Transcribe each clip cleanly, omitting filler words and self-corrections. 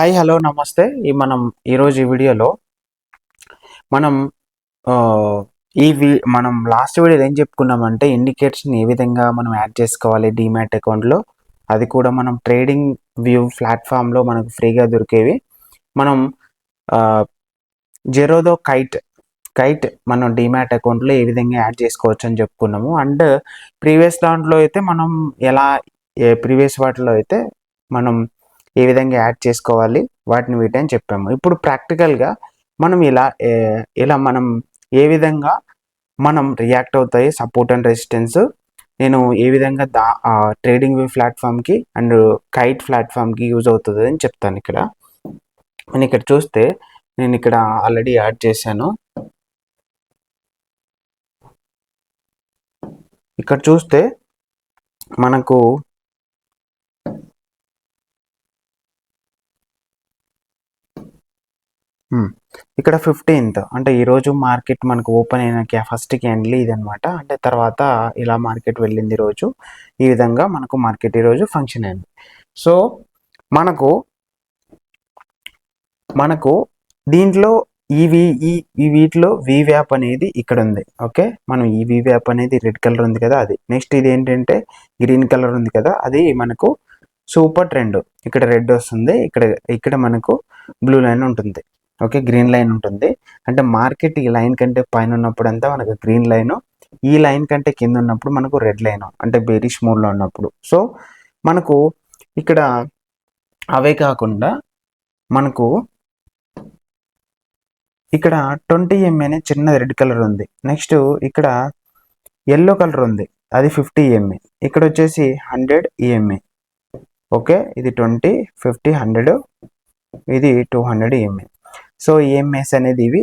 Hi hello నమస్తే. మనం ఈరోజు ఈ వీడియోలో మనం మనం లాస్ట్ వీడియోలో ఏం చెప్పుకున్నామంటే ఇండికేటర్స్ని ఏ విధంగా మనం యాడ్ చేసుకోవాలి డీమ్యాట్ అకౌంట్లో, అది కూడా మనం ట్రేడింగ్ వ్యూ ప్లాట్ఫామ్లో మనకు ఫ్రీగా దొరికేవి. మనం జెరోదో కైట్ మనం డీమ్యాట్ అకౌంట్లో ఏ విధంగా యాడ్ చేసుకోవచ్చు అని చెప్పుకున్నాము. అండ్ ప్రీవియస్ దాంట్లో అయితే మనం ప్రీవియస్ వాటిలో అయితే మనం ఏ విధంగా యాడ్ చేసుకోవాలి వాటిని వీటని చెప్పాము. ఇప్పుడు ప్రాక్టికల్గా మనం ఇలా మనం ఏ విధంగా మనం రియాక్ట్ అవుతాయి సపోర్ట్ అండ్ రెసిస్టెన్స్, నేను ఏ విధంగా ట్రేడింగ్ వ్యూ ప్లాట్ఫామ్కి అండ్ కైట్ ప్లాట్ఫామ్కి యూజ్ అవుతుంది అని చెప్తాను. నేను ఇక్కడ చూస్తే నేను ఇక్కడ ఆల్రెడీ యాడ్ చేశాను. ఇక్కడ చూస్తే మనకు ఇక్కడ 15th అంటే ఈరోజు మార్కెట్ మనకు ఓపెన్ అయిన ఫస్ట్ క్యాండిల్ ఇది అనమాట. అంటే తర్వాత ఇలా మార్కెట్ వెళ్ళింది రోజు, ఈ విధంగా మనకు మార్కెట్ ఈరోజు ఫంక్షన్ అయింది. సో మనకు దీంట్లో వీటిలో వీవ్యాప్ అనేది ఇక్కడ ఉంది. ఓకే, మనం ఈ వీవ్యాప్ అనేది రెడ్ కలర్ ఉంది కదా అది. నెక్స్ట్ ఇది ఏంటంటే గ్రీన్ కలర్ ఉంది కదా, అది మనకు సూపర్ ట్రెండ్. ఇక్కడ రెడ్ వస్తుంది, ఇక్కడ మనకు బ్లూ లైన్ ఉంటుంది. ఓకే, గ్రీన్ లైన్ ఉంటుంది. అంటే మార్కెట్ ఈ లైన్ కంటే పైన ఉన్నప్పుడు అంతా మనకు గ్రీన్ లైన్, ఈ లైన్ కంటే కింద ఉన్నప్పుడు మనకు రెడ్ లైన్, అంటే బేరిష్ మోడ్లో ఉన్నప్పుడు. సో మనకు ఇక్కడ అవే కాకుండా మనకు ఇక్కడ 20 MA అనే చిన్న రెడ్ కలర్ ఉంది. నెక్స్ట్ ఇక్కడ ఎల్లో కలర్ ఉంది, అది 50 MA. ఇక్కడ వచ్చేసి 100 EMA. ఓకే, ఇది 20, 50, 100, ఇది 200 EMA. సో EMAs అనేది ఇవి.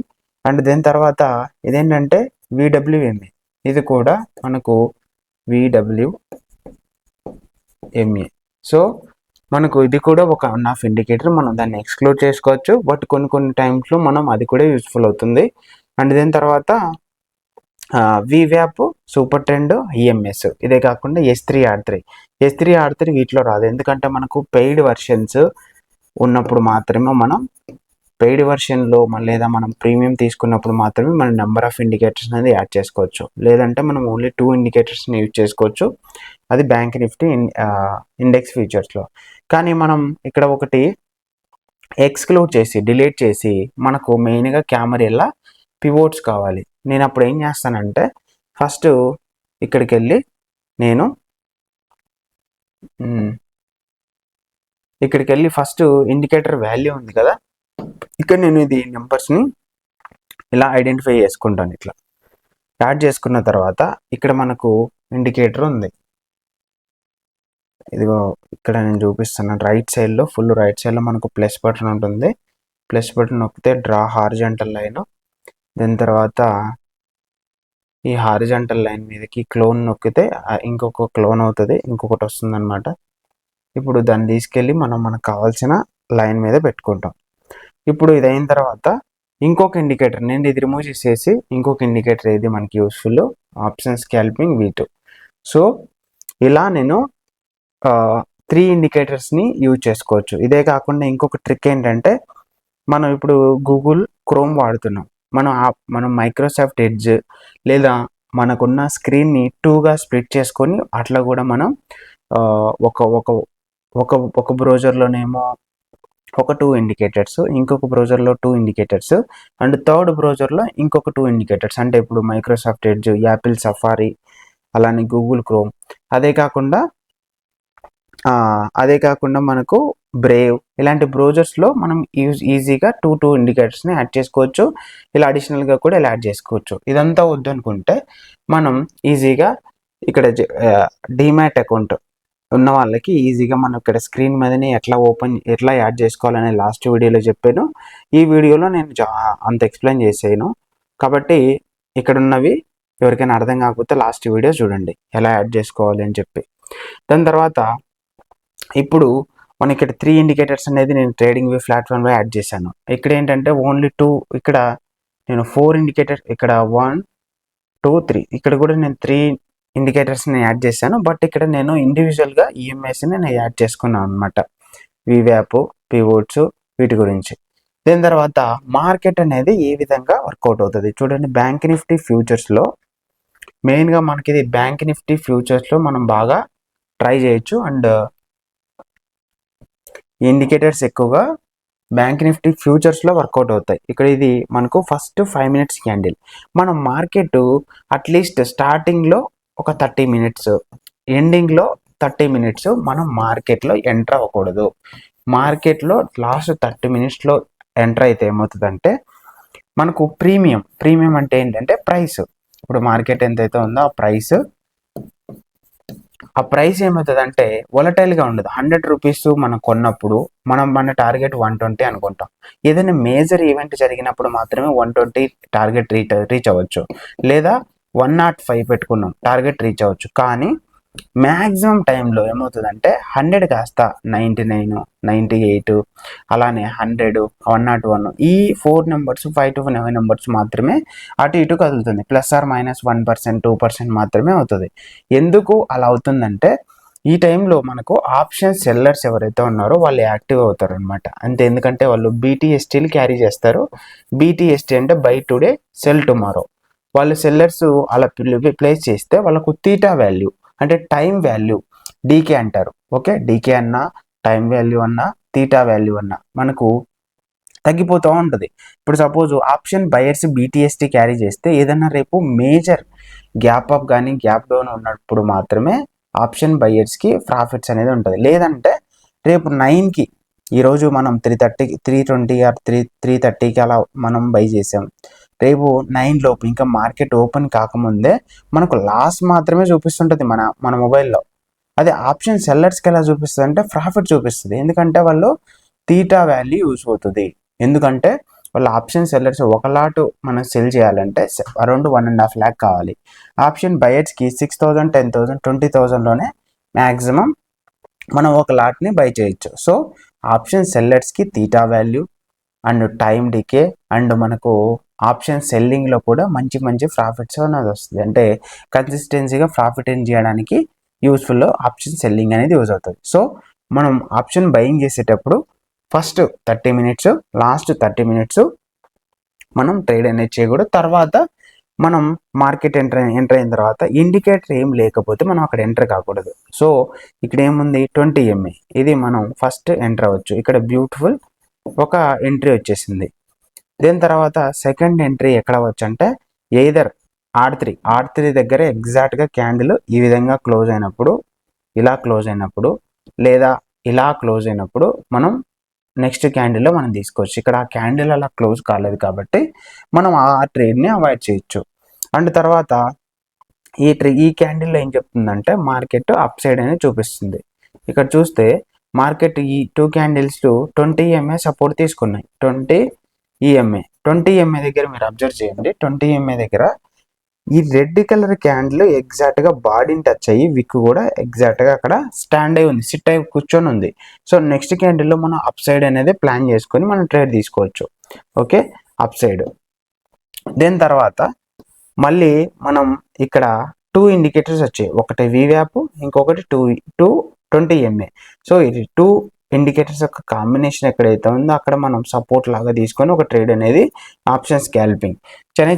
అండ్ దాని తర్వాత ఇదేంటంటే VWMA, ఇది కూడా మనకు VWMA. సో మనకు ఇది కూడా ఒక వన్ ఆఫ్ ఇండికేటర్, మనం దాన్ని ఎక్స్క్లూడ్ చేసుకోవచ్చు. బట్ కొన్ని టైమ్స్లో మనం అది కూడా యూస్ఫుల్ అవుతుంది. అండ్ దాని తర్వాత వీవ్యాప్, సూపర్ ట్రెండ్, EMS, ఇదే కాకుండా S3R3 వీటిలో రాదు. ఎందుకంటే మనకు పెయిడ్ వర్షన్స్ ఉన్నప్పుడు మాత్రమే మనం పెయిడ్ వర్షన్లో లేదా మనం ప్రీమియం తీసుకున్నప్పుడు మాత్రమే మనం నెంబర్ ఆఫ్ ఇండికేటర్స్ అనేది యాడ్ చేసుకోవచ్చు. లేదంటే మనం ఓన్లీ 2 ఇండికేటర్స్ని యూజ్ చేసుకోవచ్చు, అది బ్యాంక్ నిఫ్టీ ఇండెక్స్ ఫీచర్స్లో. కానీ మనం ఇక్కడ ఒకటి ఎక్స్క్లూడ్ చేసి డిలీట్ చేసి మనకు మెయిన్గా కెమెరా పివోట్స్ కావాలి. నేను అప్పుడు ఏం చేస్తానంటే ఫస్ట్ ఇక్కడికి వెళ్ళి ఫస్ట్ ఇండికేటర్ వాల్యూ ఉంది కదా, ఇక్కడ నేను ఇది నెంబర్స్ని ఇలా ఐడెంటిఫై చేసుకుంటాను. ఇట్లా యాడ్ చేసుకున్న తర్వాత ఇక్కడ మనకు ఇండికేటర్ ఉంది, ఇదిగో ఇక్కడ నేను చూపిస్తున్నాను. ఫుల్ రైట్ సైడ్లో మనకు ప్లస్ బటన్ ఉంటుంది. ప్లస్ బటన్ నొక్కితే డ్రా హారిజాంటల్ లైన్, దాని తర్వాత ఈ హారిజాంటల్ లైన్ మీదకి క్లోన్ నొక్కితే ఇంకొక క్లోన్ అవుతుంది, ఇంకొకటి వస్తుంది అనమాట. ఇప్పుడు దాన్ని తీసుకెళ్ళి మనకు కావాల్సిన లైన్ మీద పెట్టుకుంటాం. ఇప్పుడు ఇది అయిన తర్వాత ఇంకొక ఇండికేటర్, నేను ఇది రిమూవ్ చేసేసి ఇంకొక ఇండికేటర్ ఏది మనకి useful, option scalping V2. So ఇలా నేను 3 ఇండికేటర్స్ని యూజ్ చేసుకోవచ్చు. ఇదే కాకుండా ఇంకొక ట్రిక్ ఏంటంటే, మనం ఇప్పుడు గూగుల్ క్రోమ్ వాడుతున్నాం, మనం మైక్రోసాఫ్ట్ ఎడ్జ్ లేదా మనకున్న స్క్రీన్ని 2గా స్ప్లిట్ చేసుకొని అట్లా కూడా మనం ఒక బ్రౌజర్లోనేమో ఒక 2 ఇండికేటర్స్, ఇంకొక బ్రౌజర్లో 2 ఇండికేటర్స్, అండ్ థర్డ్ బ్రౌజర్లో ఇంకొక 2 ఇండికేటర్స్. అంటే ఇప్పుడు మైక్రోసాఫ్ట్ ఎడ్జ్, యాపిల్ సఫారీ, అలానే గూగుల్ క్రోమ్, అదే కాకుండా మనకు బ్రేవ్, ఇలాంటి బ్రౌజర్స్లో మనం ఈజీగా 2 ఇండికేటర్స్ని యాడ్ చేసుకోవచ్చు. ఇలా అడిషనల్గా కూడా ఇలా యాడ్ చేసుకోవచ్చు. ఇదంతా వద్దనుకుంటే మనం ఈజీగా ఇక్కడ డీమ్యాట్ అకౌంట్ ఉన్న వాళ్ళకి ఈజీగా మనం ఇక్కడ స్క్రీన్ మీదనే ఎట్లా యాడ్ చేసుకోవాలని లాస్ట్ వీడియోలో చెప్పాను. ఈ వీడియోలో నేను అంత ఎక్స్ప్లెయిన్ చేసాను. కాబట్టి ఇక్కడ ఉన్నవి ఎవరికైనా అర్థం కాకపోతే లాస్ట్ వీడియో చూడండి ఎలా యాడ్ చేసుకోవాలి అని చెప్పి. దాని తర్వాత ఇప్పుడు మనకి ఇక్కడ 3 ఇండికేటర్స్ అనేది నేను ట్రేడింగ్ వ్యూ ప్లాట్ఫామ్లో యాడ్ చేశాను. ఇక్కడ ఏంటంటే ఓన్లీ 2, ఇక్కడ నేను 4 ఇండికేటర్స్, ఇక్కడ 1, 2, 3, ఇక్కడ కూడా నేను 3 ఇండికేటర్స్ని యాడ్ చేశాను. బట్ ఇక్కడ నేను ఇండివిజువల్గా EMAస్ని నేను యాడ్ చేసుకున్నాను అనమాట. వీవ్యాప్, పివోట్స్, వీటి గురించి. దీని తర్వాత మార్కెట్ అనేది ఏ విధంగా వర్కౌట్ అవుతుంది చూడండి. బ్యాంక్ నిఫ్టీ ఫ్యూచర్స్లో మెయిన్గా మనకి ఇది బ్యాంక్ నిఫ్టీ ఫ్యూచర్స్లో మనం బాగా ట్రై చేయొచ్చు. అండ్ ఇండికేటర్స్ ఎక్కువగా బ్యాంక్ నిఫ్టీ ఫ్యూచర్స్లో వర్కౌట్ అవుతాయి. ఇక్కడ ఇది మనకు ఫస్ట్ 5 minutes క్యాండిల్. మనం మార్కెట్ అట్లీస్ట్ స్టార్టింగ్లో ఒక 30 minutes, ఎండింగ్లో 30 minutes మనం మార్కెట్లో ఎంటర్ అవ్వకూడదు. మార్కెట్లో లాస్ట్ 30 minutesలో ఎంటర్ అయితే ఏమవుతుందంటే మనకు ప్రీమియం అంటే ఏంటంటే ప్రైస్. ఇప్పుడు మార్కెట్ ఎంతైతే ఉందో ఆ ప్రైస్ ఏమవుతుందంటే వొలటైల్గా ఉండదు. 100 రూపీస్ మనం కొన్నప్పుడు మన టార్గెట్ 120 అనుకుంటాం. ఏదైనా మేజర్ ఈవెంట్ జరిగినప్పుడు మాత్రమే 120 టార్గెట్ రీచ్ అవ్వచ్చు, లేదా 105 పెట్టుకున్నాం టార్గెట్ రీచ్ అవ్వచ్చు. కానీ మ్యాక్సిమం టైంలో ఏమవుతుందంటే 100 కాస్త 99, 98, అలానే 100, 101 ఈ 4 నెంబర్స్ 5 to 9 నెంబర్స్ మాత్రమే అటు ఇటు కదులుతుంది. ±1%, 2% మాత్రమే అవుతుంది. ఎందుకు అలా అవుతుందంటే ఈ టైంలో మనకు ఆప్షన్ సెల్లర్స్ ఎవరైతే ఉన్నారో వాళ్ళు యాక్టివ్ అవుతారు అనమాట. అంతే, ఎందుకంటే వాళ్ళు BTSTలు క్యారీ చేస్తారు. BTST అంటే బై టుడే సెల్ టుమారో. వాళ్ళు సెల్లర్స్ అలా ప్లేస్ చేస్తే వాళ్ళకు తీటా వాల్యూ అంటే టైం వాల్యూ డీకే అంటారు. ఓకే, డీకే అన్నా, టైం వాల్యూ అన్నా, తీటా వాల్యూ అన్నా మనకు తగ్గిపోతూ ఉంటుంది. ఇప్పుడు suppose option buyers BTST carry చేస్తే ఏదన్నా రేపు మేజర్ గ్యాప్ అప్ కానీ గ్యాప్ డౌన్ ఉన్నప్పుడు మాత్రమే ఆప్షన్ బయర్స్కి ప్రాఫిట్స్ అనేది ఉంటుంది. లేదంటే రేపు 9కి ఈరోజు మనం 330, 320 ఆర్ 330కి అలా మనం బై చేసాం. రేపు 9 లోపు ఇంకా మార్కెట్ ఓపెన్ కాకముందే మనకు లాస్ మాత్రమే చూపిస్తుంటుంది మన మొబైల్లో. అదే ఆప్షన్ సెల్లర్స్కి ఎలా చూపిస్తుంది అంటే ప్రాఫిట్ చూపిస్తుంది. ఎందుకంటే వాళ్ళు తీటా వాల్యూ యూస్ అవుతుంది. ఎందుకంటే వాళ్ళు ఆప్షన్ సెల్లర్స్ ఒక లాట్ మనం సెల్ చేయాలంటే అరౌండ్ 1.5 lakh కావాలి. ఆప్షన్ బయర్స్కి 6,000, 10,000, 20,000లోనే మ్యాక్సిమం మనం ఒక లాట్ని బై చేయొచ్చు. సో ఆప్షన్ సెల్లర్స్కి theta value and time decay and మనకు ఆప్షన్ సెల్లింగ్లో కూడా మంచి ప్రాఫిట్స్ అనేది వస్తుంది. అంటే కన్సిస్టెన్సీగా ప్రాఫిట్ ఎర్న్ చేయడానికి యూస్ఫుల్ ఆప్షన్ సెల్లింగ్ అనేది యూజ్ అవుతుంది. సో మనం ఆప్షన్ బయింగ్ చేసేటప్పుడు ఫస్ట్ 30 minutes, లాస్ట్ 30 minutes మనం ట్రేడ్ అనేది చేయకూడదు. తర్వాత మనం మార్కెట్ ఎంటర్ అయిన తర్వాత ఇండికేటర్ ఏం లేకపోతే మనం అక్కడ ఎంటర్ కాకూడదు. సో ఇక్కడ ఏముంది 20 MA, ఇది మనం ఫస్ట్ ఎంటర్ అవ్వచ్చు. ఇక్కడ బ్యూటిఫుల్ ఒక ఎంట్రీ వచ్చేసింది. దీని తర్వాత సెకండ్ ఎంట్రీ ఎక్కడ అవ్వచ్చు అంటే ఎయిదర్ R3 దగ్గర ఎగ్జాక్ట్గా క్యాండిల్ ఈ విధంగా క్లోజ్ అయినప్పుడు, ఇలా క్లోజ్ అయినప్పుడు, లేదా ఇలా క్లోజ్ అయినప్పుడు మనం నెక్స్ట్ క్యాండిల్లో మనం తీసుకోవచ్చు. ఇక్కడ ఆ క్యాండిల్ అలా క్లోజ్ కాలేదు కాబట్టి మనం ఆ ట్రేడ్ని అవాయిడ్ చేయొచ్చు. అండ్ తర్వాత ఈ క్యాండిల్లో ఏం చెప్తుందంటే మార్కెట్ అప్ సైడ్ అనేది చూపిస్తుంది. ఇక్కడ చూస్తే మార్కెట్ ఈ 2 క్యాండిల్స్ 20 MA సపోర్ట్ తీసుకున్నాయి. 20 MA దగ్గర మీరు అబ్జర్వ్ చేయండి. 20 MA దగ్గర ఈ రెడ్ కలర్ క్యాండిల్ ఎగ్జాక్ట్గా బాడీని టచ్ అయ్యి విక్ కూడా ఎగ్జాక్ట్గా అక్కడ స్టాండ్ అయి ఉంది, సిట్ అయి కూర్చొని ఉంది. సో నెక్స్ట్ క్యాండిల్లో మనం అప్ సైడ్ అనేది ప్లాన్ చేసుకొని మనం ట్రేడ్ తీసుకోవచ్చు. Okay, up side. దీని తర్వాత మళ్ళీ మనం ఇక్కడ 2 ఇండికేటర్స్ వచ్చాయి. ఒకటి VWAP, ఇంకొకటి 20 MA. సో ఇది 2 ఇండికేటర్స్ యొక్క కాంబినేషన్ ఎక్కడైతే ఉందో అక్కడ మనం సపోర్ట్ లాగా తీసుకొని ఒక ట్రేడ్ అనేది ఆప్షన్ స్కాల్పింగ్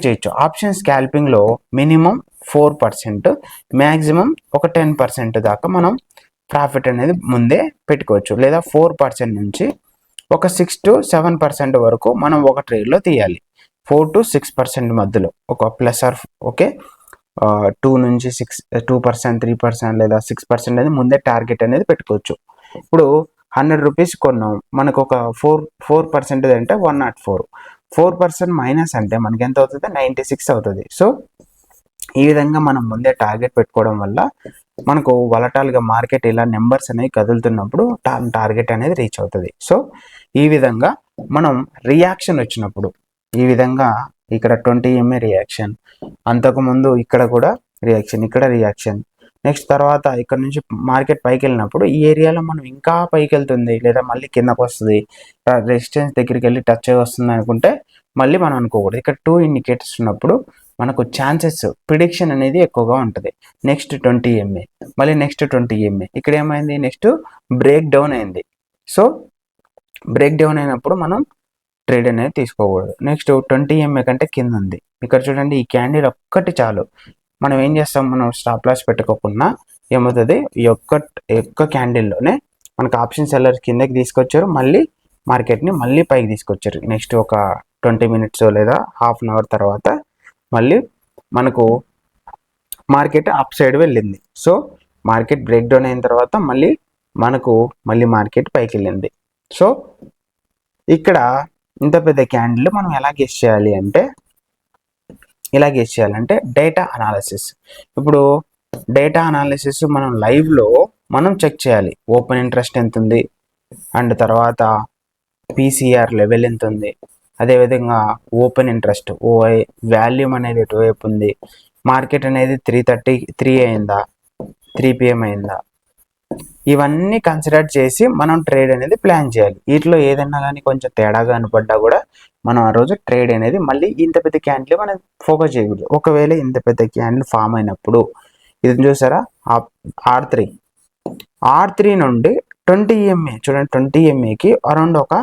చేయొచ్చు. ఆప్షన్ స్కాల్పింగ్లో మినిమం 4%, మ్యాక్సిమం ఒక 10% దాకా మనం ప్రాఫిట్ అనేది ముందే పెట్టుకోవచ్చు. లేదా 4% నుంచి ఒక 6 to 7% వరకు మనం ఒక ట్రేడ్లో తీయాలి. 4 to 6% మధ్యలో ఒక ప్లస్ ఆర్ ఓకే 2 నుంచి 2%, 3% లేదా 6% అనేది ముందే టార్గెట్ అనేది పెట్టుకోవచ్చు. ఇప్పుడు 100 రూపీస్ కొన్నాం, మనకు ఒక 4% అంటే 104. 4% మైనస్ అంటే మనకి ఎంత అవుతుంది? 96 అవుతుంది. సో ఈ విధంగా మనం ముందే టార్గెట్ పెట్టుకోవడం వల్ల మనకు వలటాల్గా మార్కెట్ ఇలా నెంబర్స్ అనేవి కదులుతున్నప్పుడు టార్గెట్ అనేది రీచ్ అవుతుంది. సో ఈ విధంగా మనం రియాక్షన్ వచ్చినప్పుడు ఈ విధంగా ఇక్కడ 20 MA రియాక్షన్, అంతకుముందు ఇక్కడ కూడా రియాక్షన్, ఇక్కడ రియాక్షన్, నెక్స్ట్ తర్వాత ఇక్కడ నుంచి మార్కెట్ పైకి వెళ్ళినప్పుడు ఈ ఏరియాలో మనం ఇంకా పైకి వెళ్తుంది లేదా మళ్ళీ కిందకు వస్తుంది, రెసిస్టెన్స్ దగ్గరికి వెళ్ళి టచ్ అయి వస్తుంది అనుకుంటే మళ్ళీ మనం అనుకోకూడదు. ఇక్కడ 2 ఇండికేటర్స్ ఉన్నప్పుడు మనకు ఛాన్సెస్ ప్రిడిక్షన్ అనేది ఎక్కువగా ఉంటుంది. నెక్స్ట్ 20 MA, మళ్ళీ నెక్స్ట్ 20 MA, ఇక్కడ ఏమైంది నెక్స్ట్ బ్రేక్ డౌన్ అయింది. సో బ్రేక్ డౌన్ అయినప్పుడు మనం ట్రేడ్ అనేది తీసుకోకూడదు. నెక్స్ట్ 20 ఎంఏ కంటే కింద ఉంది. ఇక్కడ చూడండి ఈ క్యాండిల్ ఒక్కటి చాలు. మనం ఏం చేస్తాం, మనం స్టాప్ లాస్ పెట్టుకోకుండా ఏమవుతుంది, ఈ ఒక్క క్యాండిల్లోనే మనకు ఆప్షన్ సెల్లర్ కిందకి తీసుకొచ్చారు, మళ్ళీ మార్కెట్ని మళ్ళీ పైకి తీసుకొచ్చారు. నెక్స్ట్ ఒక 20 మినిట్స్ లేదా హాఫ్ అన్ అవర్ తర్వాత మళ్ళీ మనకు మార్కెట్ అప్ సైడ్ వెళ్ళింది. సో మార్కెట్ బ్రేక్ డౌన్ అయిన తర్వాత మళ్ళీ మార్కెట్ పైకి వెళ్ళింది. సో ఇక్కడ ఇంత పెద్ద క్యాండిల్ మనం ఎలా గెస్ చేయాలంటే డేటా అనాలిసిస్. ఇప్పుడు డేటా అనాలిసిస్ మనం లైవ్లో మనం చెక్ చేయాలి. ఓపెన్ ఇంట్రెస్ట్ ఎంత ఉంది, అండ్ తర్వాత పీసీఆర్ లెవెల్ ఎంత ఉంది, అదేవిధంగా ఓపెన్ ఇంట్రెస్ట్ ఓఐ వాల్యూమ్ అనేది ఎటువైపు ఉంది, మార్కెట్ అనేది 3:33 అయిందా, 3 PM అయిందా, ఇవన్నీ కన్సిడర్ చేసి మనం ట్రేడ్ అనేది ప్లాన్ చేయాలి. వీటిలో ఏదైనా కానీ కొంచెం తేడాగా కనపడ్డా కూడా మనం ఆ రోజు ట్రేడ్ అనేది మళ్ళీ ఇంత పెద్ద క్యాండిల్ మనం ఫోకస్ చేయకూడదు. ఒకవేళ ఇంత పెద్ద క్యాండిల్ ఫామ్ అయినప్పుడు ఇది చూసారా, R3 నుండి 20 EMA చూడండి, 20 EMAకి అరౌండ్ ఒక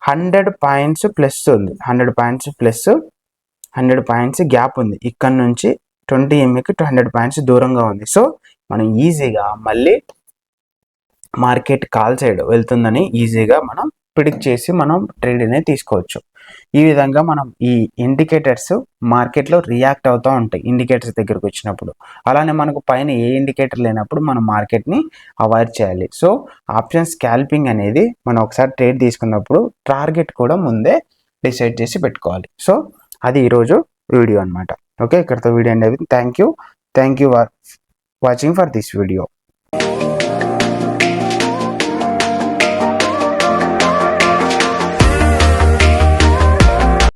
100 పాయింట్స్ ప్లస్ ఉంది, 100 పాయింట్స్ గ్యాప్ ఉంది. ఇక్కడ నుంచి 20 EMAకి 200 పాయింట్స్ దూరంగా ఉంది. సో మనం ఈజీగా మళ్ళీ మార్కెట్ కాల్ సైడ్ వెళ్తుందని ఈజీగా మనం ప్రిడిక్ట్ చేసి మనం ట్రేడ్ అనేది తీసుకోవచ్చు. ఈ విధంగా మనం ఈ ఇండికేటర్స్ మార్కెట్లో రియాక్ట్ అవుతూ ఉంటాయి ఇండికేటర్స్ దగ్గరకు వచ్చినప్పుడు. అలానే మనకు పైన ఏ ఇండికేటర్ లేనప్పుడు మనం మార్కెట్ని అవాయిడ్ చేయాలి. సో ఆప్షన్ స్కాల్పింగ్ అనేది మనం ఒకసారి ట్రేడ్ తీసుకున్నప్పుడు టార్గెట్ కూడా ముందే డిసైడ్ చేసి పెట్టుకోవాలి. సో అది ఈరోజు వీడియో అనమాట. ఓకే, ఇక్కడతో వీడియో అనేది. Thank you watching for this video.